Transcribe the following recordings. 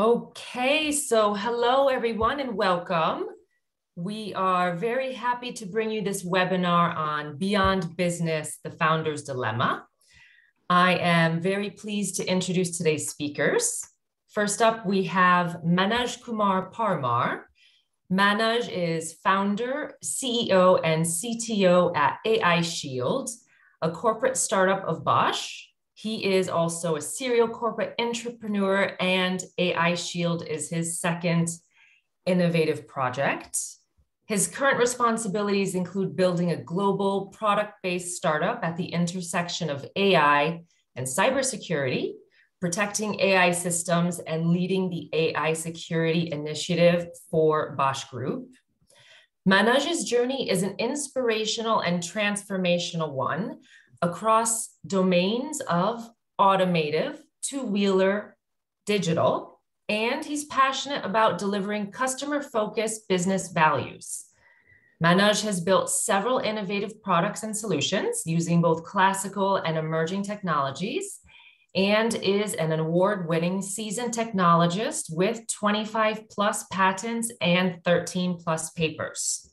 Okay, so hello everyone and welcome. We are very happy to bring you this webinar on Beyond Business, the Founder's Dilemma. I am very pleased to introduce today's speakers. First up, we have Manoj Kumar Parmar. Manoj is founder, CEO, and CTO at AI Shield, a corporate startup of Bosch. He is also a serial corporate entrepreneur, and AI Shield is his second innovative project. His current responsibilities include building a global product-based startup at the intersection of AI and cybersecurity, protecting AI systems, and leading the AI security initiative for Bosch Group. Manoj's journey is an inspirational and transformational one across domains of automotive, two-wheeler, digital, and he's passionate about delivering customer-focused business values. Manoj has built several innovative products and solutions using both classical and emerging technologies, and is an award-winning seasoned technologist with 25 plus patents and 13 plus papers.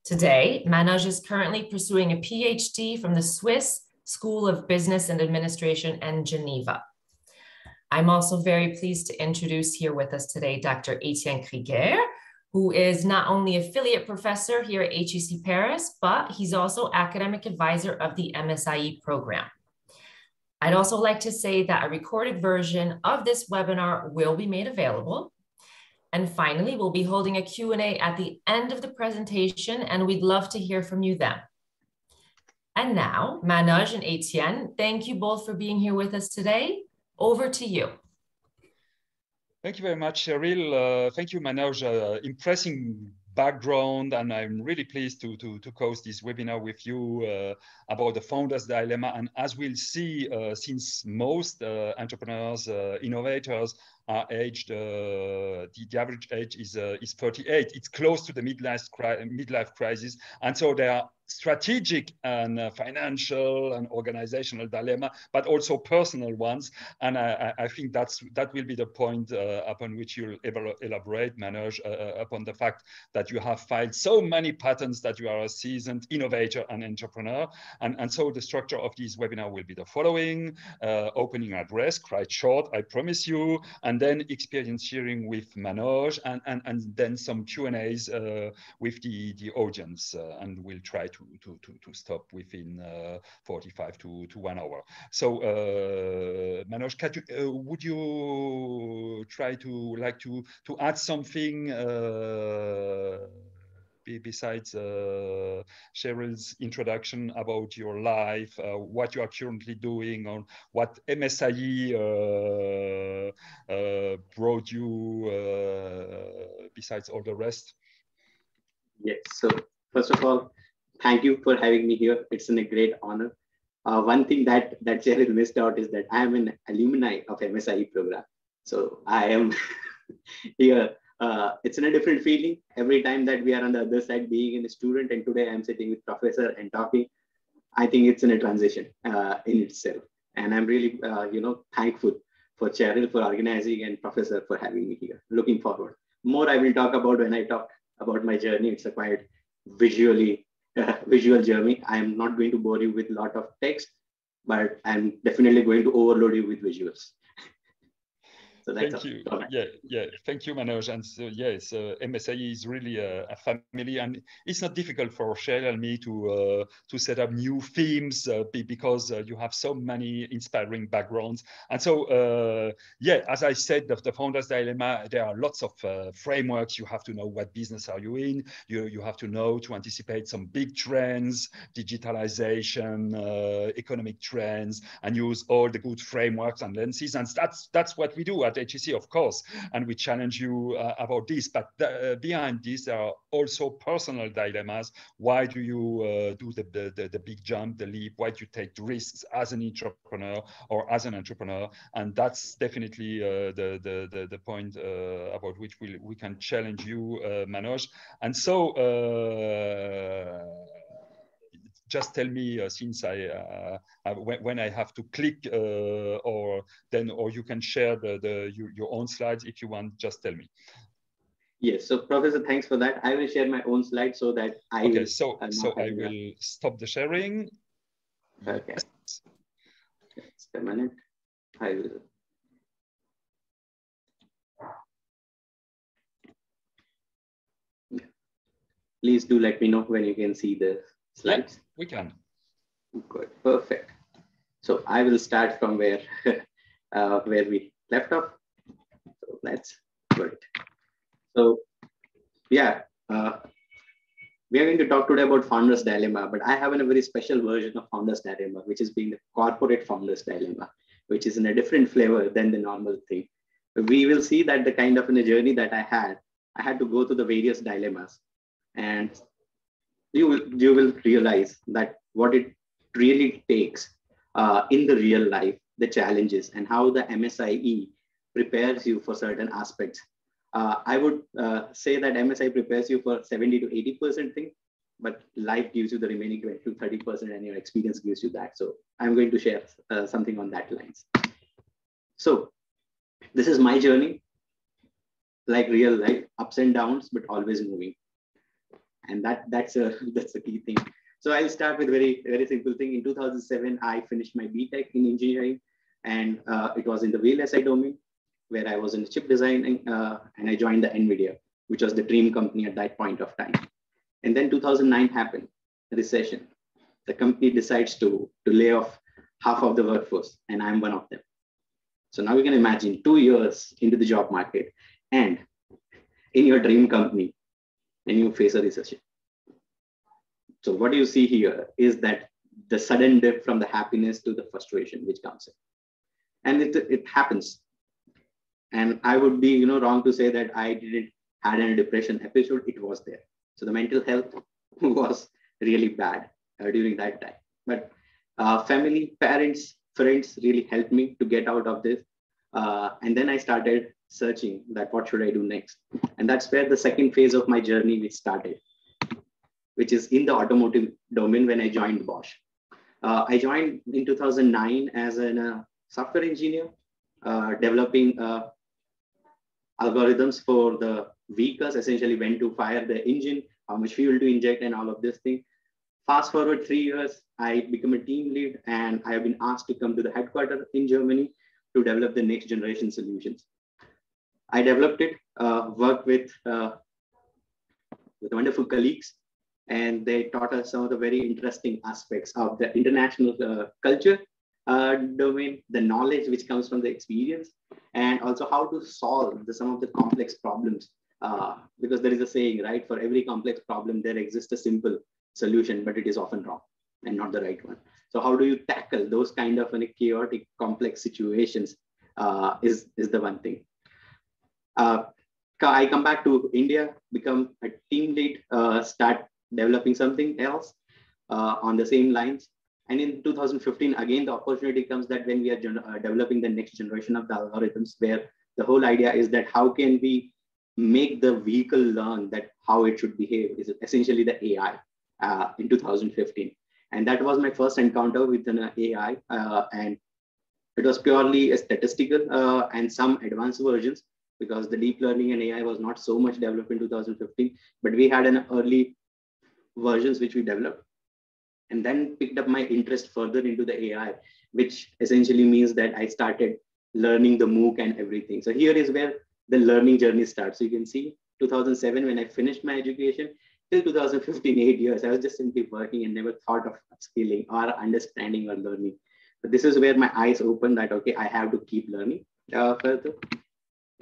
Today, Manoj is currently pursuing a PhD from the Swiss School of Business and Administration in Geneva. I'm also very pleased to introduce here with us today Dr. Etienne Krieger, who is not only affiliate professor here at HEC Paris, but he's also academic advisor of the MSIE program. I'd also like to say that a recorded version of this webinar will be made available. And finally, we'll be holding a Q&A at the end of the presentation, and we'd love to hear from you then. And now, Manoj and Etienne, thank you both for being here with us today. Over to you. Thank you very much, Cheryl. Thank you, Manoj. Impressive background, and I'm really pleased to host this webinar with you about the founder's dilemma. And as we'll see, since most entrepreneurs, innovators are aged, the average age is 38. It's close to the midlife crisis, and so there are strategic and financial and organizational dilemma, but also personal ones. And I think that will be the point upon which you'll elaborate, Manoj, upon the fact that you have filed so many patents, that you are a seasoned innovator and entrepreneur. And so the structure of this webinar will be the following: opening address, quite short, I promise you, and then experience sharing with Manoj, and then some Q&As with the audience, and we'll try to stop within 45 to 1 hour. So Manoj, would you try to add something besides Cheryl's introduction about your life, what you are currently doing, on what MSIE brought you besides all the rest? Yes, so first of all, thank you for having me here. It's a great honor. One thing that Cheryl missed out is that I am an alumni of MSIE program. So I am here. It's in a different feeling every time that we are on the other side being a student, and today I'm sitting with professor and talking. I think it's in a transition in itself. And I'm really, thankful for Cheryl for organizing and professor for having me here. Looking forward. More I will talk about when I talk about my journey. It's a quite visual journey. I'm not going to bore you with a lot of text, but I'm definitely going to overload you with visuals. So thank you. Yeah. Thank you, Manoj. And so, yes, MSIE is really a family, and it's not difficult for Cheryl and me to set up new themes because you have so many inspiring backgrounds. And so, as I said, the founder's dilemma, there are lots of frameworks. You have to know what business are you in. You have to know to anticipate some big trends, digitalization, economic trends, and use all the good frameworks and lenses. And that's what we do at HEC, of course, and we challenge you about this. But behind this, there are also personal dilemmas. Why do you do the big jump, the leap? Why do you take risks as an entrepreneur or as an entrepreneur? And that's definitely the point about which we can challenge you, Manoj. And so just tell me since when I have to click or you can share your own slides if you want. Just tell me. Yes. So, Professor, thanks for that. I will share my own slides so that I okay. will. So I will stop the sharing. Okay. Just a minute. I will. Please do let me know when you can see the slides. Yeah, we can. Good, perfect. So I will start from where we left off. So let's do it. So yeah, we are going to talk today about founder's dilemma, but I have a very special version of founder's dilemma, which is being the corporate founder's dilemma, which is in a different flavor than the normal thing. We will see that the kind of in a journey that I had to go through the various dilemmas. And you will realize that what it really takes in the real life, the challenges, and how the MSIE prepares you for certain aspects. I would say that MSIE prepares you for 70 to 80% thing, but life gives you the remaining 20 to 30%, and your experience gives you that. So I'm going to share something on that lines. So this is my journey, like real life, ups and downs, but always moving. And that's a key thing. So I'll start with very simple thing. In 2007, I finished my BTech in engineering, and it was in the VLSI domain, where I was in chip design, and I joined the NVIDIA, which was the dream company at that point of time. And then 2009 happened, a recession. The company decides to lay off half of the workforce, and I'm one of them. So now you can imagine 2 years into the job market and in your dream company, and you face a recession. So what you see here is that the sudden dip from the happiness to the frustration which comes in. And it happens. And I would be wrong to say that I didn't had a depression episode. It was there. So the mental health was really bad during that time. But family, parents, friends really helped me to get out of this. And then I started searching that what should I do next? And that's where the second phase of my journey which started, which is in the automotive domain when I joined Bosch. I joined in 2009 as a software engineer, developing algorithms for the vehicles, essentially when to fire the engine, how much fuel to inject, and all of this thing. Fast forward 3 years, I become a team lead, and I have been asked to come to the headquarters in Germany to develop the next generation solutions. I developed it, worked with wonderful colleagues, and they taught us some of the very interesting aspects of the international culture domain, the knowledge which comes from the experience, and also how to solve some of the complex problems. Because there is a saying, right? For every complex problem, there exists a simple solution, but it is often wrong and not the right one. So how do you tackle those kind of chaotic, complex situations is the one thing. I come back to India, become a team lead, start developing something else on the same lines. And in 2015, again, the opportunity comes that when we are developing the next generation of the algorithms, where the whole idea is that how can we make the vehicle learn that how it should behave, is essentially the AI in 2015. And that was my first encounter with an AI. And it was purely a statistical and some advanced versions, because the deep learning and AI was not so much developed in 2015, but we had an early versions which we developed, and then picked up my interest further into the AI, which essentially means that I started learning the MOOC and everything. So here is where the learning journey starts. So you can see 2007, when I finished my education, till 2015, 8 years, I was just simply working and never thought of upskilling or understanding or learning. But this is where my eyes opened that, okay, I have to keep learning further.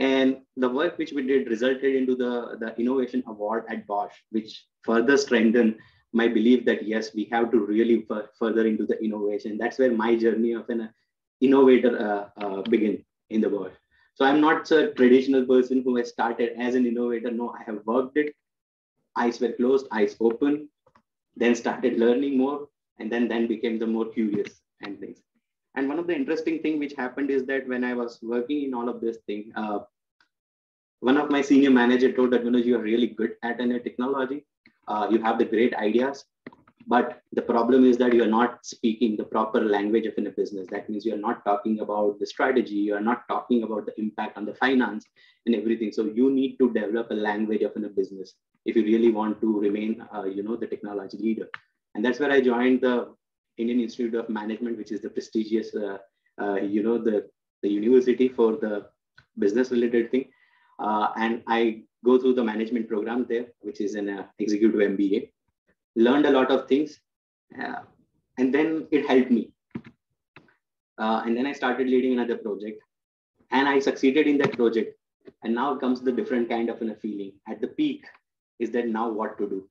And the work which we did resulted into the Innovation Award at Bosch, which further strengthened my belief that, yes, we have to really further into the innovation. That's where my journey of an innovator began in the world. So I'm not a traditional person who has started as an innovator. No, I have worked it. Eyes were closed, eyes open, then started learning more, and then became the more curious and things. And one of the interesting things which happened is that when I was working in all of this thing, one of my senior manager told that, you are really good at technology. You have the great ideas, But the problem is that you are not speaking the proper language of in a business. That means you are not talking about the strategy. You are not talking about the impact on the finance and everything. So you need to develop a language of in a business if you really want to remain, the technology leader. And that's where I joined the Indian Institute of Management, which is the prestigious, the university for the business related thing. And I go through the management program there, which is an executive MBA. Learned a lot of things, and then it helped me. And then I started leading another project, and I succeeded in that project. And now comes the different kind of a feeling. At the peak, is that now what to do?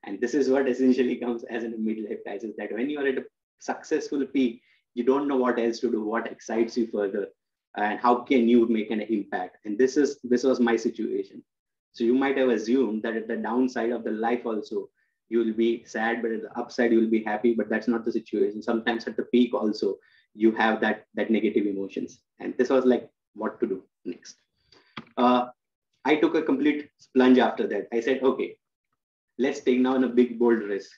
And this is what essentially comes as a midlife crisis, that when you are at a successful peak, you don't know what else to do, what excites you further, and how can you make an impact. And this was my situation. So you might have assumed that at the downside of the life also, you will be sad, but at the upside, you will be happy, but that's not the situation. Sometimes at the peak also, you have that negative emotions. And this was like, what to do next? I took a complete plunge after that. I said, okay, let's take now a big, bold risk.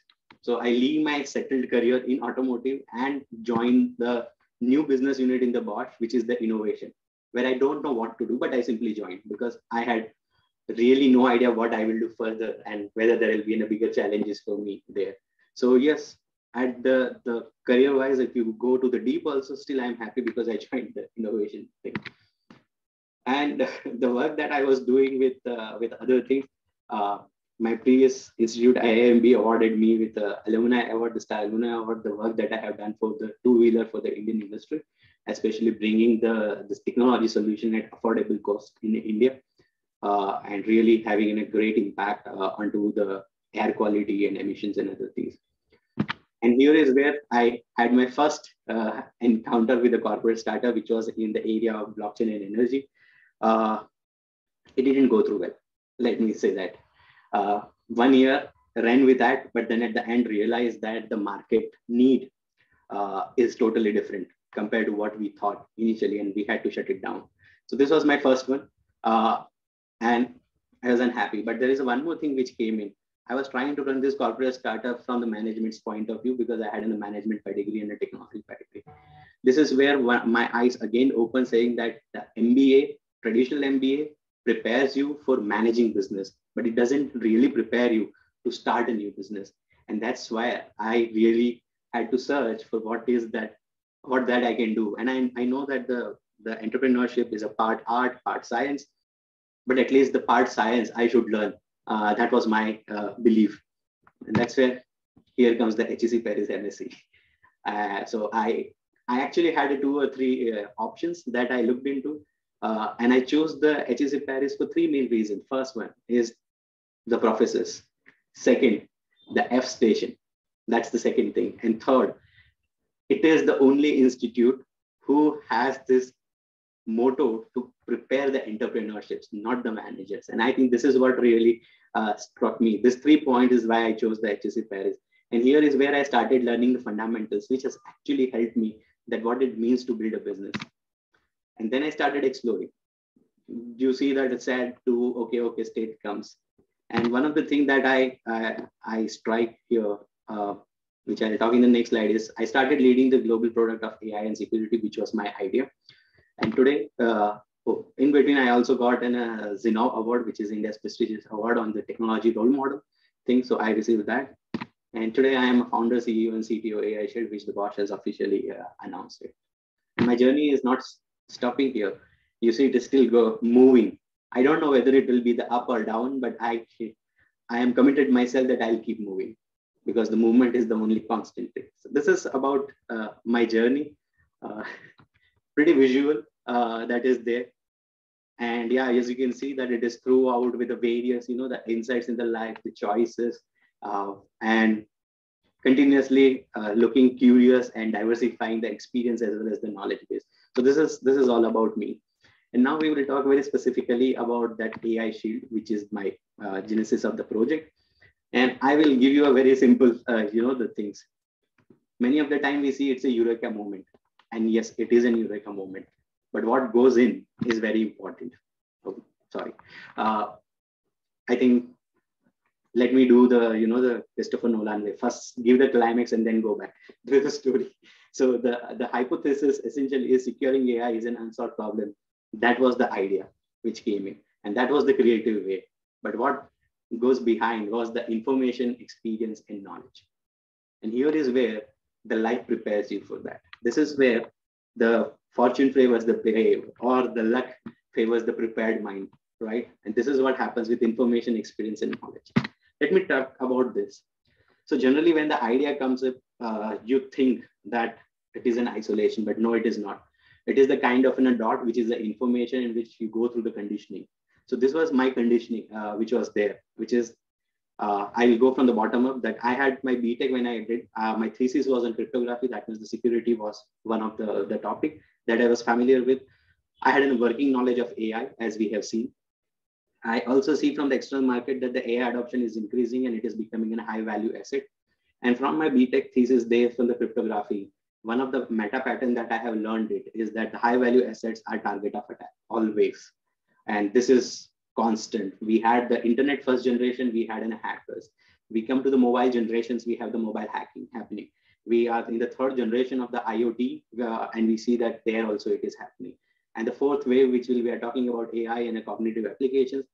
So I leave my settled career in automotive and join the new business unit in the Bosch, which is the innovation, where I don't know what to do, but I simply joined because I had really no idea what I will do further and whether there will be any bigger challenges for me there. So yes, at the career wise, if you go to the deep also, still I'm happy because I joined the innovation thing. And the work that I was doing with other things, my previous institute, IIMB, awarded me with the Alumni Award, the Star Alumni Award, the work that I have done for the two-wheeler for the Indian industry, especially bringing this technology solution at affordable cost in India. And really having a great impact onto the air quality and emissions and other things. And here is where I had my first encounter with a corporate startup, which was in the area of blockchain and energy. It didn't go through well, let me say that. 1 year ran with that, but then at the end realized that the market need is totally different compared to what we thought initially, and we had to shut it down. So this was my first one. And I was unhappy. But there is one more thing which came in. I was trying to run this corporate startup from the management's point of view because I had a management pedigree and a technology pedigree. This is where my eyes again open, saying that the MBA, traditional MBA, prepares you for managing business, but it doesn't really prepare you to start a new business. And that's why I really had to search for what that I can do. And I know that the entrepreneurship is a part art, part science, but at least the part science I should learn. That was my belief. And that's where here comes the HEC Paris MSc. So I actually had 2 or 3 options that I looked into. And I chose the HEC Paris for 3 main reasons. First one is the professors. Second, the F station. That's the second thing. And third, it is the only institute who has this motto to prepare the entrepreneurships, not the managers. And I think this is what really struck me. This 3 points is why I chose the HEC Paris. And here is where I started learning the fundamentals, which has actually helped me that what it means to build a business. And then I started exploring. You see that it's said to, okay, state comes. And one of the things that I strike here, which I'll talk in the next slide, is I started leading the global product of AI and security, which was my idea. And today, in between, I also got a Zinov Award, which is India's prestigious award on the technology role model thing. So I received that. And today I am a founder, CEO, and CTO AI Shield, which the Bosch has officially announced it. And my journey is not stopping here. You see, it is still moving. I don't know whether it will be the up or down, but I am committed myself that I'll keep moving because the movement is the only constant thing. So this is about my journey. Pretty visual that is there. And yeah, as you can see that it is throughout with the various, the insights in the life, the choices, and continuously looking curious and diversifying the experience as well as the knowledge base. So this is all about me. And now we will talk very specifically about that AI Shield, which is my genesis of the project. And I will give you a very simple, the things. Many of the time we see it's a eureka moment. And yes, it is an eureka moment. But what goes in is very important. Oh, sorry. I think let me do the Christopher Nolan way. First give the climax and then go back to the story. So the hypothesis essentially is securing AI is an unsolved problem. That was the idea which came in, and that was the creative way. But what goes behind was the information, experience, and knowledge. And here is where the life prepares you for that. This is where the fortune favors the brave, or the luck favors the prepared mind, right? And this is what happens with information, experience, and knowledge. Let me talk about this. So generally, when the idea comes up, you think that it is an isolation, but no, it is not. It is the kind of a dot, which is the information in which you go through the conditioning. So this was my conditioning, which was there, which is, I will go from the bottom up, that I had my BTech when I did, my thesis was on cryptography. That means the security was one of the topic that I was familiar with. I had a working knowledge of AI, as we have seen. I also see from the external market that the AI adoption is increasing and it is becoming a high value asset. And from my BTech thesis there from the cryptography, one of the meta pattern that I have learned it is that the high value assets are target of attack always. And this is constant. We had the internet first generation, we had hackers. We come to the mobile generations, we have the mobile hacking happening. We are in the third generation of the IoT, and we see that there also it is happening. And the fourth wave, which we are talking about AI and cognitive applications,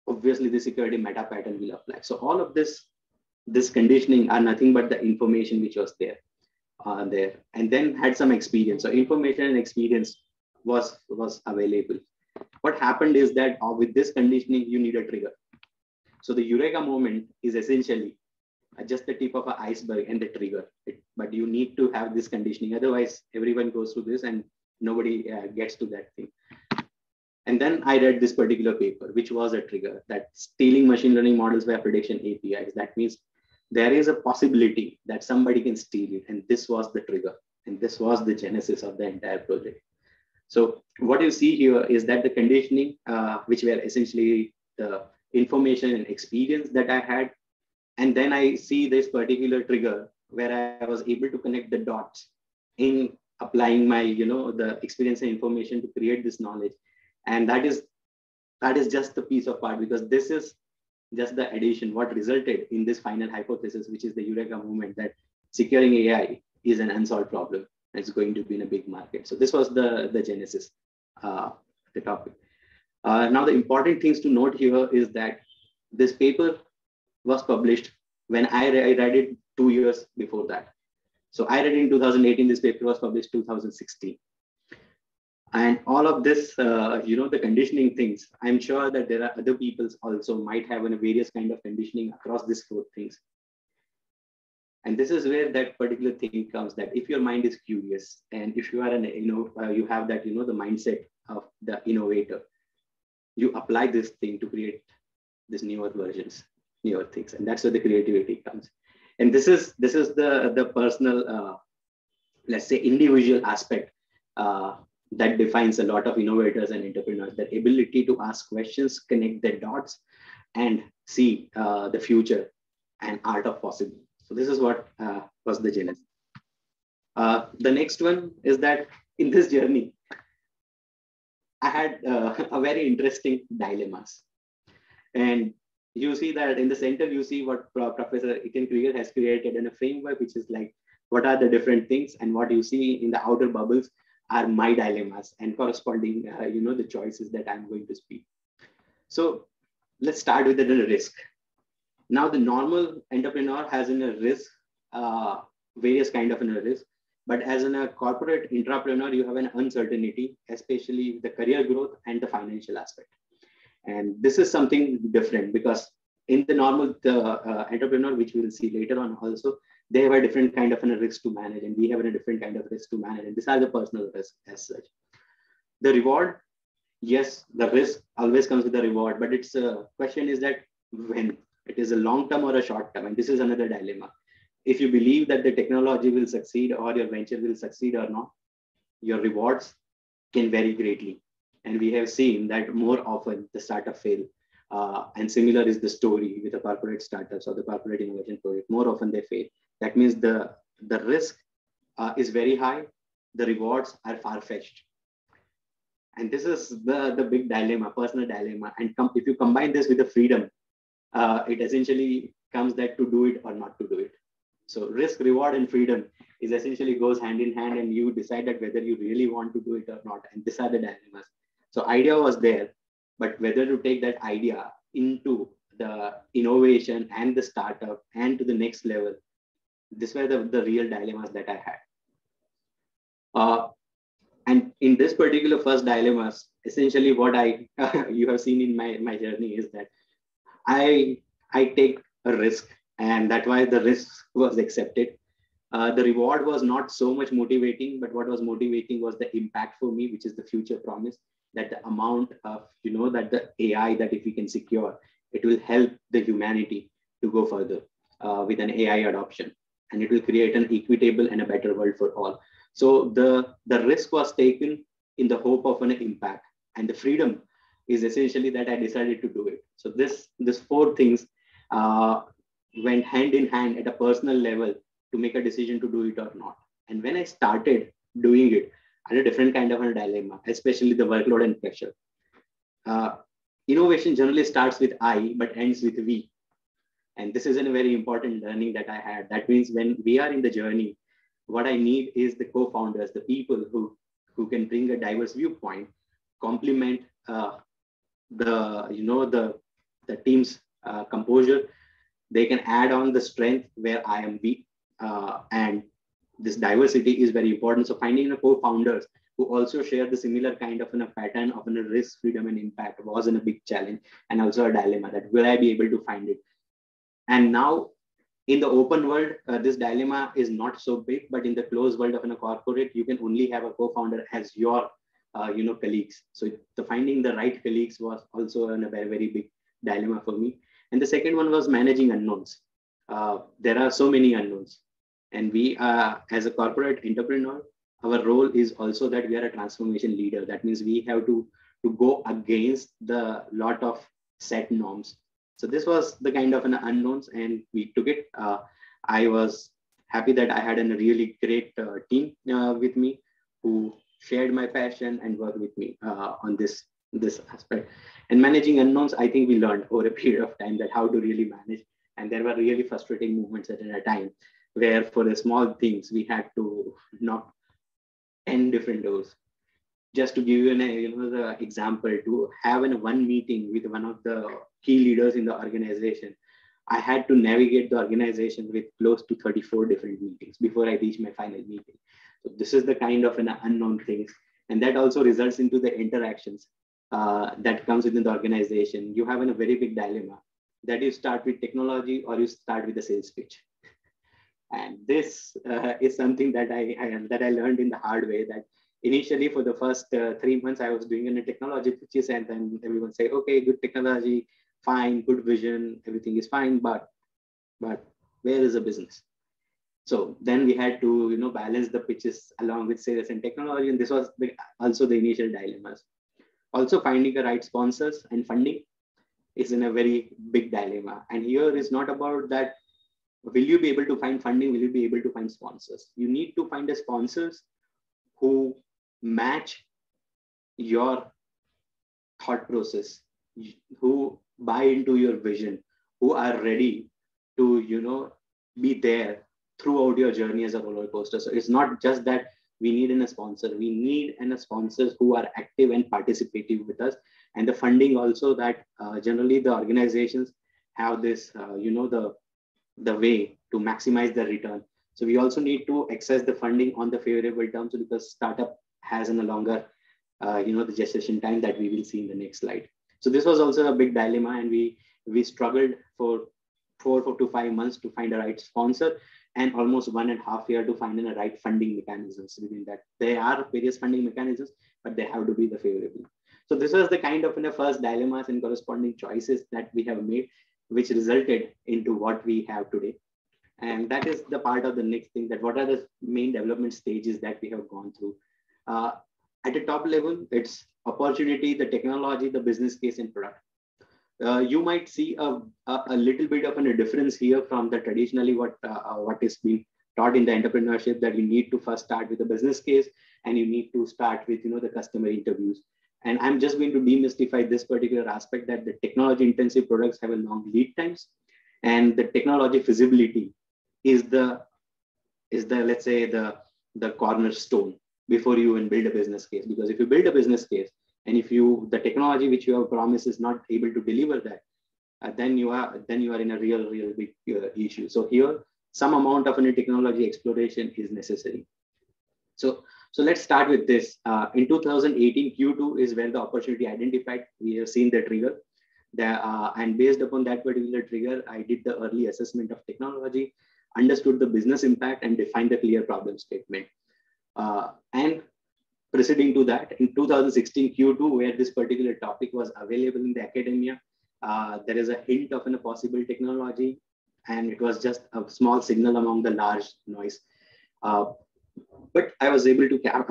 obviously the security meta pattern will apply. So all of this conditioning are nothing but the information which was there, and then had some experience. So information and experience was available. What happened is that with this conditioning, you need a trigger. So the eureka moment is essentially just the tip of an iceberg and the trigger. But you need to have this conditioning. Otherwise, everyone goes through this and nobody gets to that thing. And then I read this particular paper, which was a trigger, that stealing machine learning models by prediction APIs. That means there is a possibility that somebody can steal it. And this was the trigger. And this was the genesis of the entire project. So what you see here is that the conditioning, which were essentially the information and experience that I had. And then I see this particular trigger where I was able to connect the dots in applying my, the experience and information to create this knowledge. And that is just the piece of part, because this is just the addition, what resulted in this final hypothesis, which is the eureka moment, that securing AI is an unsolved problem. It's going to be in a big market. So this was the genesis, the topic. Now, the important things to note here is that this paper was published when I read it 2 years before that. So I read it in 2018, this paper was published 2016. And all of this, the conditioning things, I'm sure that there are other people also might have various kind of conditioning across these 4 things. And this is where that particular thing comes, that if your mind is curious and if you are you have that, the mindset of the innovator, you apply this thing to create these newer versions, newer things. And that's where the creativity comes. And this is the personal, let's say, individual aspect that defines a lot of innovators and entrepreneurs, that ability to ask questions, connect the dots, and see the future and art of possible. So this is what was the genesis. The next one is that in this journey, I had a very interesting dilemmas. And you see that in the center, you see what Professor Etienne Krieger has created in a framework, which is like, what are the different things, and what you see in the outer bubbles are my dilemmas and corresponding, the choices that I'm going to speak. So let's start with the risk. Now, the normal entrepreneur has in a risk, various kind of a risk, but as in a corporate entrepreneur, you have an uncertainty, especially the career growth and the financial aspect. And this is something different, because in the normal entrepreneur, which we will see later on also, they have a different kind of a risk to manage, and we have a different kind of risk to manage. And these are the personal risk as such. The reward, yes, the risk always comes with the reward, but it's a question is that when it is a long term or a short term. And this is another dilemma. If you believe that the technology will succeed or your venture will succeed or not, your rewards can vary greatly. And we have seen that more often the startup fail. And similar is the story with the corporate startups or the corporate innovation project. More often they fail. That means the risk is very high. The rewards are far-fetched. And this is the big dilemma, personal dilemma. And if you combine this with the freedom, it essentially comes that to do it or not to do it. So risk, reward, and freedom is essentially goes hand in hand, and you decide that whether you really want to do it or not. And these are the dilemmas. So idea was there, but whether to take that idea into the innovation and the startup and to the next level, these were the real dilemmas that I had. And in this particular first dilemmas, essentially what you have seen in my journey is that I take a risk, and that's why the risk was accepted. The reward was not so much motivating, but what was motivating was the impact for me, which is the future promise, that the amount of, that the AI that if we can secure, it will help the humanity to go further with an AI adoption, and it will create an equitable and a better world for all. So the risk was taken in the hope of an impact, and the freedom is essentially that I decided to do it. So this four things went hand in hand at a personal level to make a decision to do it or not. And when I started doing it, I had a different kind of a dilemma, especially the workload and pressure. Innovation generally starts with I, but ends with we. And this is a very important learning that I had. That means when we are in the journey, what I need is the co-founders, the people who can bring a diverse viewpoint, complement the team's composure. They can add on the strength where I am weak, and this diversity is very important. So finding the co-founders who also share the similar kind of a pattern of a risk, freedom, and impact was a big challenge, and also a dilemma that will I be able to find it. And now in the open world, this dilemma is not so big, but in the closed world of a corporate, you can only have a co-founder as your colleagues. So the finding the right colleagues was also a very, very big dilemma for me. And the second one was managing unknowns. There are so many unknowns. And we as a corporate entrepreneur, our role is also that we are a transformation leader. That means we have to go against the lot of set norms. So this was the kind of an unknowns, and we took it. I was happy that I had a really great team with me who shared my passion and worked with me on this aspect. And managing unknowns, I think we learned over a period of time that how to really manage. And there were really frustrating moments at a time where for the small things, we had to knock 10 different doors. Just to give you the example, to have one meeting with one of the key leaders in the organization, I had to navigate the organization with close to 34 different meetings before I reached my final meeting. So this is the kind of an unknown things. And that also results into the interactions that comes within the organization. You have a very big dilemma that you start with technology or you start with a sales pitch. And this is something that I learned in the hard way, that initially for the first 3 months, I was doing a technology pitches, and then everyone say, okay, good technology, fine, good vision, everything is fine, but where is the business? So then we had to balance the pitches along with sales and technology, and this was also the initial dilemmas. Also finding the right sponsors and funding is in a very big dilemma. And here is not about that, will you be able to find funding? Will you be able to find sponsors? You need to find the sponsors who match your thought process, who buy into your vision, who are ready to be there throughout your journey as a roller coaster. So it's not just that we need a sponsor, we need sponsors who are active and participative with us. And the funding also, that generally the organizations have this the way to maximize the return. So we also need to access the funding on the favorable terms, because startup has a longer the gestation time that we will see in the next slide. So this was also a big dilemma, and we struggled for 4 to 5 months to find a right sponsor, and almost 1.5 years to find the right funding mechanisms within that. There are various funding mechanisms, but they have to be the favorable. So this was the kind of first dilemmas and corresponding choices that we have made, which resulted into what we have today. And that is the part of the next thing, that what are the main development stages that we have gone through. At the top level, it's opportunity, the technology, the business case, and product. You might see a little bit of a difference here from the traditionally what is being taught in the entrepreneurship, that you need to first start with a business case, and you need to start with the customer interviews. And I'm just going to demystify this particular aspect, that the technology intensive products have a long lead times, and the technology feasibility is the let's say the cornerstone before you even build a business case. Because if you build a business case and if the technology which you have promised is not able to deliver that, then you are in a real big issue. So here some amount of a new technology exploration is necessary. So let's start with this. In 2018 Q2 is where the opportunity identified. We have seen the trigger there, and based upon that particular trigger, I did the early assessment of technology, understood the business impact, and defined the clear problem statement. And preceding to that, in 2016 Q2, where this particular topic was available in the academia, there is a hint of a possible technology, and it was just a small signal among the large noise. But I was able to get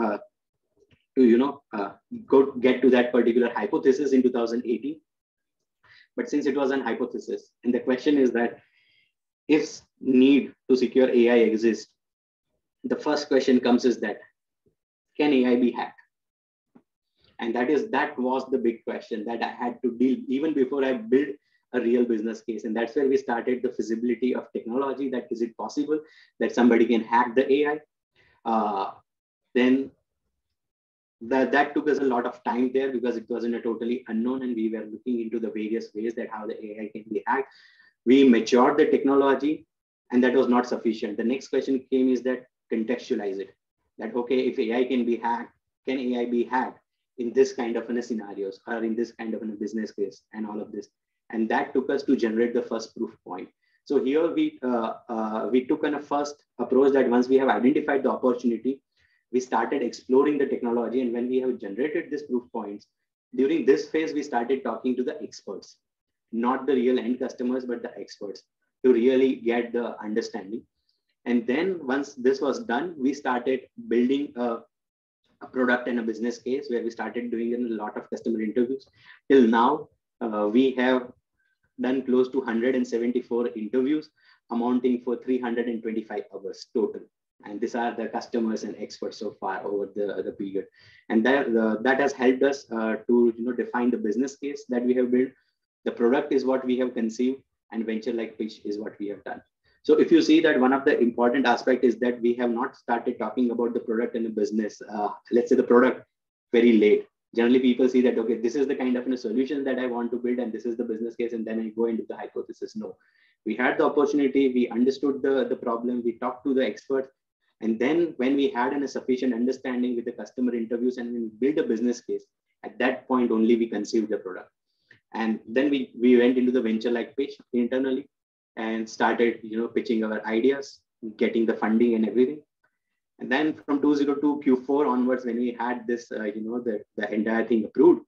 to that particular hypothesis in 2018. But since it was an hypothesis, and the question is that if need to secure AI exists, the first question comes is that, can AI be hacked? And that was the big question that I had to deal even before I built a real business case. And that's where we started the feasibility of technology, that is it possible that somebody can hack the AI? Then that took us a lot of time there, because it wasn't a totally unknown, and we were looking into the various ways that how the AI can be hacked. We matured the technology, and that was not sufficient. The next question came is that contextualize it. That, okay, if AI can be hacked, can AI be hacked in this kind of scenarios or in this kind of a business case and all of this? And that took us to generate the first proof point. So here we took a first approach that once we have identified the opportunity, we started exploring the technology. And when we have generated these proof points, during this phase, we started talking to the experts, not the real end customers, but the experts, to really get the understanding. And then once this was done, we started building a product and a business case, where we started doing a lot of customer interviews. Till now, we have done close to 174 interviews, amounting for 325 hours total. And these are the customers and experts so far over the period. And that has helped us to define the business case that we have built. The product is what we have conceived, and venture-like pitch is what we have done. So if you see that one of the important aspects is that we have not started talking about the product and the business, let's say the product, very late. Generally, people see that, okay, this is the kind of a solution that I want to build, and this is the business case, and then I go into the hypothesis. No, we had the opportunity, we understood the problem, we talked to the experts, and then when we had a sufficient understanding with the customer interviews and when we build a business case, at that point only we conceived the product. And then we went into the venture-like pitch internally and started pitching our ideas, getting the funding and everything. And then from 2002 Q4 onwards, when we had this, the entire thing approved,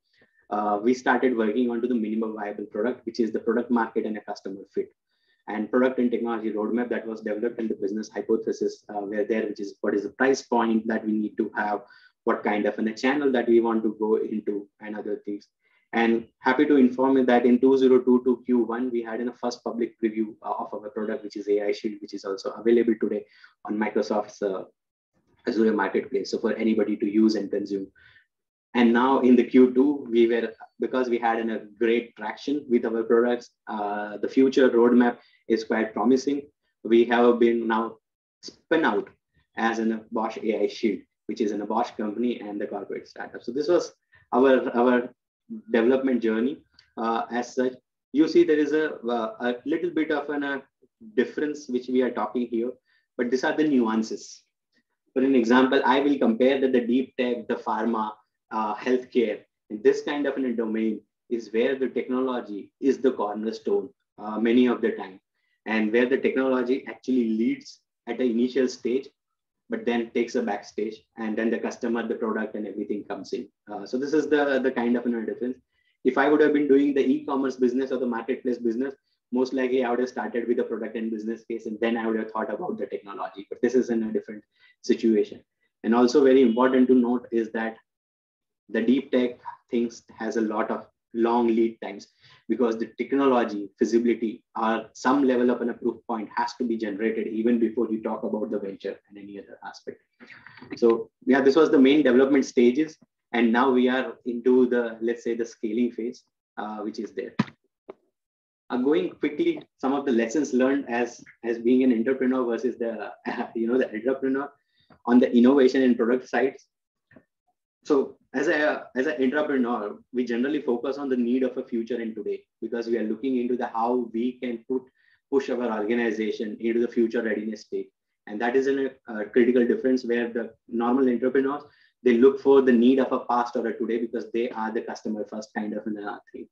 we started working onto the minimum viable product, which is the product market and a customer fit. And product and technology roadmap that was developed in the business hypothesis were there, which is what is the price point that we need to have, what kind of a channel that we want to go into, and other things. And happy to inform you that in 2022 Q1, we had a first public preview of our product, which is AI Shield, which is also available today on Microsoft's Azure Marketplace. So for anybody to use and consume. And now in the Q2, because we had a great traction with our products, the future roadmap is quite promising. We have been now spun out as a Bosch AI Shield, which is a Bosch company and the corporate startup. So this was our development journey. As such, you see there is a little bit of a difference which we are talking here, but these are the nuances. For an example, I will compare that the deep tech, the pharma, healthcare, and this kind of a domain is where the technology is the cornerstone many of the time, and where the technology actually leads at the initial stage, but then takes a backstage, and then the customer, the product, and everything comes in. So this is the kind of a difference. If I would have been doing the e-commerce business or the marketplace business, most likely I would have started with the product and business case, and then I would have thought about the technology. But this is in a different situation. And also very important to note is that the deep tech things has a lot of long lead times, because the technology feasibility or some level of a proof point has to be generated even before you talk about the venture and any other aspect. So yeah, this was the main development stages. And now we are into the, let's say, the scaling phase, which is there. Going quickly, some of the lessons learned as being an entrepreneur versus the, the entrepreneur on the innovation and product sides. So as an entrepreneur, we generally focus on the need of a future and today, because we are looking into the how we can push our organization into the future readiness state. And that is a critical difference, where the normal entrepreneurs, they look for the need of a past or a today, because they are the customer first kind of thing.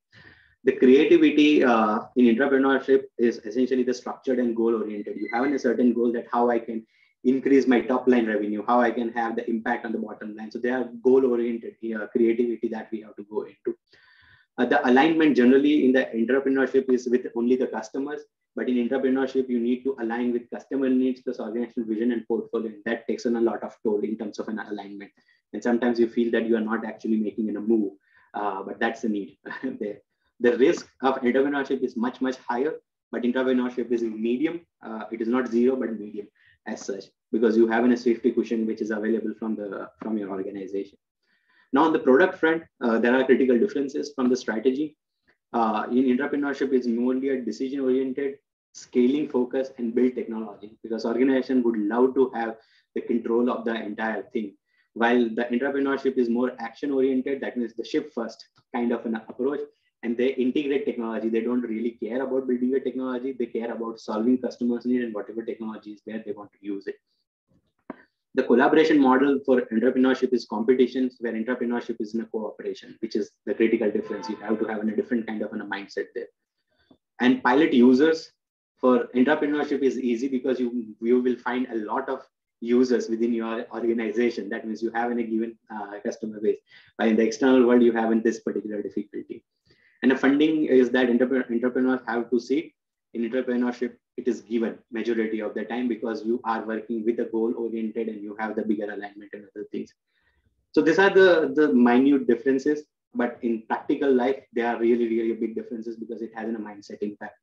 The creativity in entrepreneurship is essentially the structured and goal oriented. You have a certain goal that how I can increase my top line revenue, how I can have the impact on the bottom line. So they are goal oriented creativity that we have to go into. The alignment generally in the entrepreneurship is with only the customers, but in entrepreneurship, you need to align with customer needs, plus organizational vision and portfolio. And that takes on a lot of toll in terms of an alignment. And sometimes you feel that you are not actually making a move, but that's the need there. The risk of entrepreneurship is much, much higher, but entrepreneurship is medium. It is not zero, but medium as such, because you have a safety cushion which is available from your organization. Now on the product front, there are critical differences from the strategy. In entrepreneurship, it's mainly a decision-oriented, scaling focus, and build technology, because organization would love to have the control of the entire thing. While the entrepreneurship is more action-oriented, that means the ship first kind of an approach, and they integrate technology. They don't really care about building a technology. They care about solving customers' need, and whatever technology is there, they want to use it. The collaboration model for entrepreneurship is competitions, where entrepreneurship is in a cooperation, which is the critical difference. You have to have a different kind of a mindset there. And pilot users for entrepreneurship is easy, because you will find a lot of users within your organization. That means you have in a given customer base. But in the external world, you have in this particular difficulty. And the funding is that entrepreneurs have to seek. In entrepreneurship, it is given majority of the time, because you are working with a goal oriented and you have the bigger alignment and other things. So these are the minute differences, but in practical life, they are really, really big differences, because it has a mindset impact.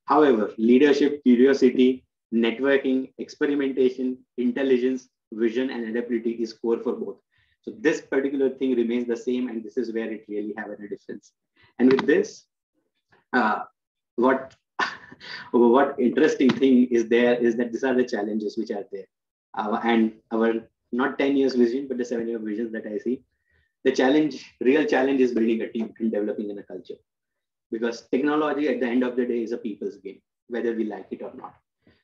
However, leadership, curiosity, networking, experimentation, intelligence, vision, and adaptability is core for both. So this particular thing remains the same, and this is where it really has a difference. And with this, what interesting thing is there is that these are the challenges which are there. And our not 10 years vision, but the 7-year visions that I see. The real challenge is building a team and developing in a culture. Because technology at the end of the day is a people's game, whether we like it or not.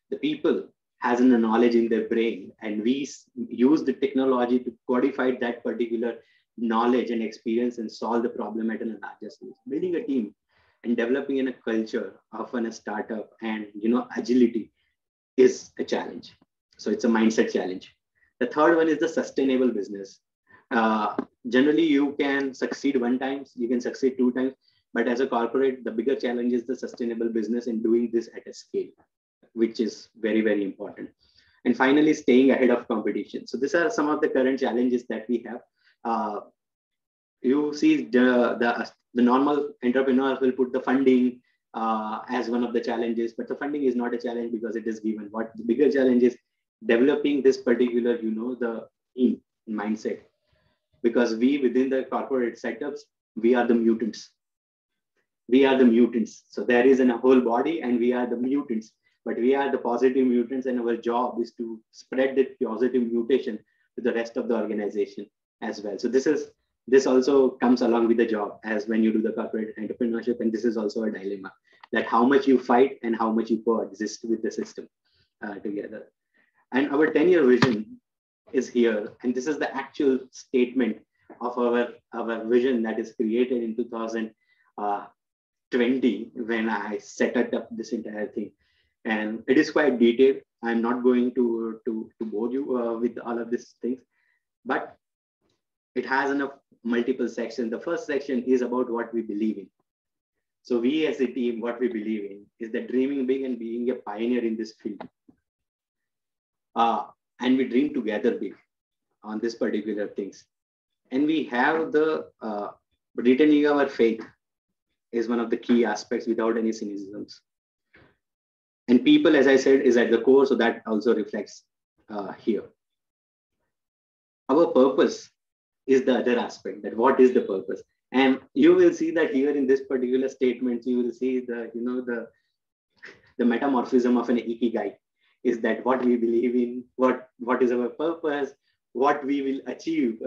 The people has a knowledge in their brain, and we use the technology to codify that particular knowledge and experience and solve the problem at a larger scale. Building a team and developing in a culture of a startup and agility is a challenge. So it's a mindset challenge. The third one is the sustainable business. Generally, you can succeed one time, you can succeed 2 times, but as a corporate, the bigger challenge is the sustainable business and doing this at a scale, which is very, very important. And finally, staying ahead of competition. So these are some of the current challenges that we have. You see the normal entrepreneur will put the funding as one of the challenges, but the funding is not a challenge because it is given. What the bigger challenge is developing this particular, the team mindset, because we within the corporate setups, we are the mutants. We are the mutants. So there is a whole body and we are the mutants, but we are the positive mutants, and our job is to spread that positive mutation to the rest of the organization as well. So this also comes along with the job as when you do the corporate entrepreneurship. And this is also a dilemma, that how much you fight and how much you coexist with the system together. And our 10-year vision is here. And this is the actual statement of our vision that is created in 2020 when I set up this entire thing. And it is quite detailed. I'm not going to bore you with all of these things, but it has enough multiple sections. The first section is about what we believe in. So we as a team, what we believe in is that dreaming big and being a pioneer in this field. And we dream together big on this particular things. And we have the retaining our faith is one of the key aspects without any cynicisms. And people, as I said, is at the core. So that also reflects here. Our purpose is the other aspect, that what is the purpose. And you will see that here in this particular statement, you will see the metamorphism of an ikigai is that what we believe in, what is our purpose, what we will achieve,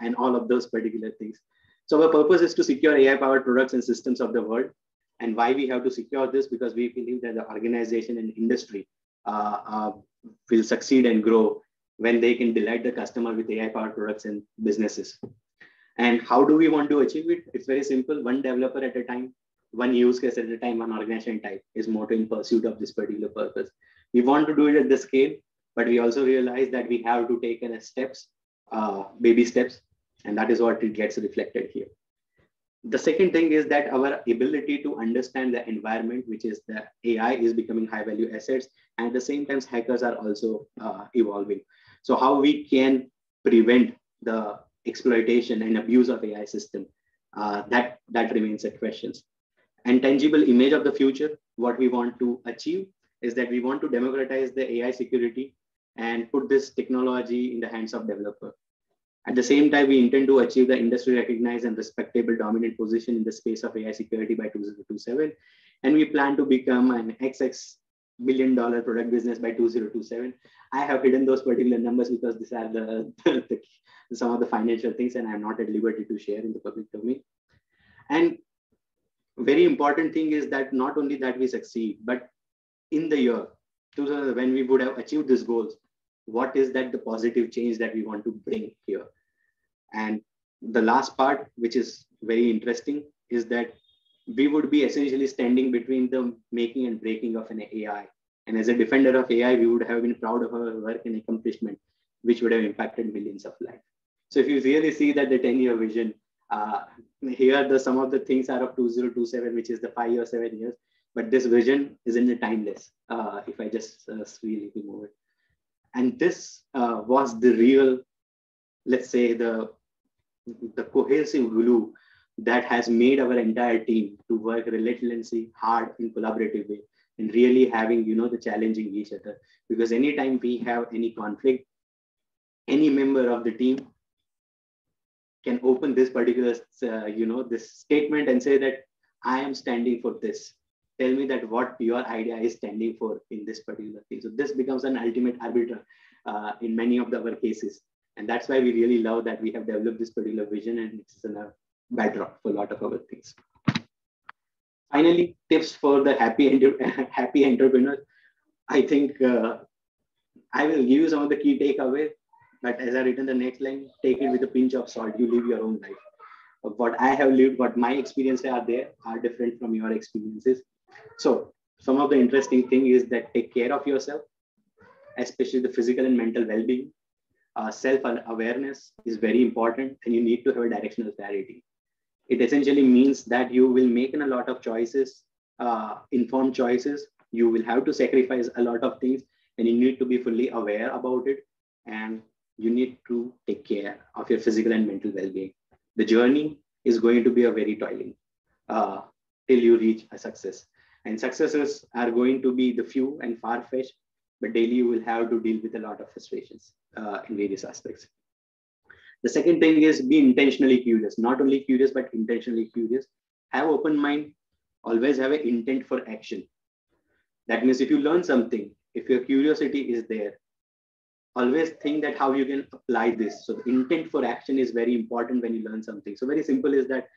and all of those particular things. So our purpose is to secure AI-powered products and systems of the world. And why we have to secure this? Because we believe that the organization and industry will succeed and grow when they can delight the customer with AI-powered products and businesses. And how do we want to achieve it? It's very simple. One developer at a time, one use case at a time, one organization type is motto in pursuit of this particular purpose. We want to do it at the scale, but we also realize that we have to take steps, baby steps, and that is what it gets reflected here. The second thing is that our ability to understand the environment, which is the AI, is becoming high value assets. And at the same time, hackers are also evolving. So how we can prevent the exploitation and abuse of AI system, that remains a question. And tangible image of the future, what we want to achieve is that we want to democratize the AI security and put this technology in the hands of developer. At the same time, we intend to achieve the industry recognized and respectable dominant position in the space of AI security by 2027. And we plan to become an XX $1 billion product business by 2027. I have hidden those particular numbers because these are some of the financial things, and I'm not at liberty to share in the public domain. And very important thing is that not only that we succeed, but in the year when we would have achieved these goals, what is that the positive change that we want to bring here? And the last part, which is very interesting, is that we would be essentially standing between the making and breaking of an AI. And as a defender of AI, we would have been proud of our work and accomplishment, which would have impacted millions of lives. So if you really see that the 10-year vision, here some of the things are of 2027, which is the 5 or 7 years, but this vision is in the timeless, if I just really move it. And this was the real, let's say, the cohesive glue that has made our entire team to work relentlessly hard in collaborative way and really having, the challenging each other. Because anytime we have any conflict, any member of the team can open this particular, this statement and say that I am standing for this. Tell me that what your idea is standing for in this particular thing. So this becomes an ultimate arbiter in many of our cases. And that's why we really love that we have developed this particular vision, and it's a bedrock for a lot of our things. Finally, tips for the happy entrepreneur. I think I will give you some of the key takeaways, but as I written the next line, take it with a pinch of salt. You live your own life. What I have lived, what my experiences are there are different from your experiences. So some of the interesting thing is that take care of yourself, especially the physical and mental well-being. Self-awareness is very important, and you need to have a directional clarity. It essentially means that you will make a lot of choices, informed choices. You will have to sacrifice a lot of things, and you need to be fully aware about it. And you need to take care of your physical and mental well-being. The journey is going to be a very toiling till you reach a success. And successes are going to be the few and far-fetched, but daily you will have to deal with a lot of frustrations in various aspects. The second thing is be intentionally curious, not only curious, but intentionally curious. Have open mind, always have an intent for action. That means if you learn something, if your curiosity is there, always think that how you can apply this. So the intent for action is very important when you learn something. So very simple is that